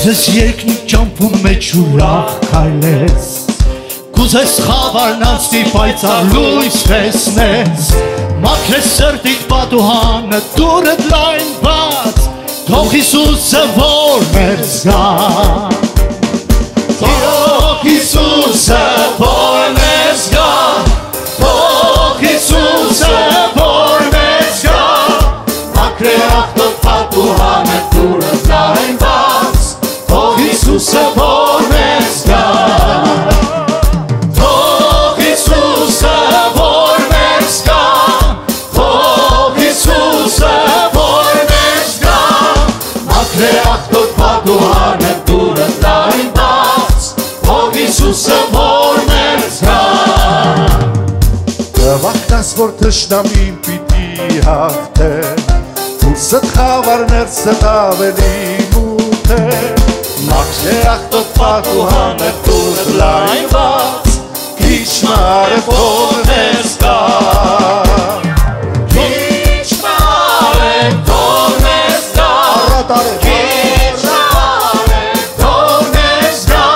Կուզես երկնիկ ճամփում մեջ ուրախ քայլես, կուզես խավարն անցնի պայծառ լույս տեսնես, մաքրես սրտիդ պատուհանը դուրդ լայն բաց, թող Հիսուսը որ մեր զգա, թող Հիսուսը որ մեր զգա, թող Հիսուսը որ մեր զգա, մաքրեք թող պատուհանը դուրդ լայն բաց, Հիսուսը որ մեզ գա, թող Հիսուսը որ մեզ գա, թող Հիսուսը որ մեզ գա, մաքրեք թող պատուհանը դուրդ լայն բաց, թող Հիսուսը որ մեզ գա, Գվախտաս որ թշնամին պիտի հաղթե, Ուսդ խավարն երսդ ավելի մութ է, Մաքրեք թող պատուհանը դուրդ լայն բաց, Քիչ թող մեզ գա, Քիչ թող մեզ գա, Քիչ թող մեզ գա,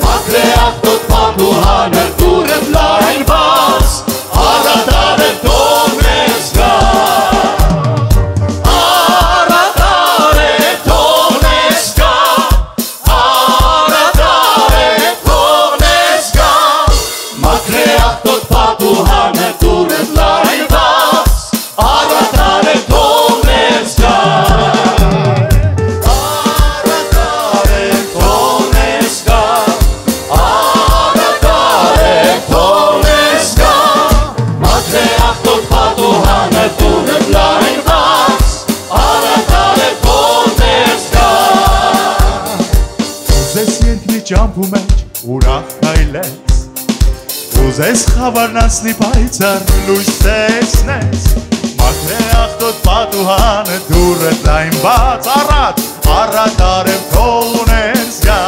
Մաքրեք թող պատուհանը դուրդ լայն բաց, Առատարը թող մեզ գա, ճամփու մեջ ուրախ քայլես, Ուզես խավարն անցնի պայծառ լույս տեսնես, Մաքրեք թող պատուհանը դուրդ լայն բաց, Առատ արև թող ունես գա,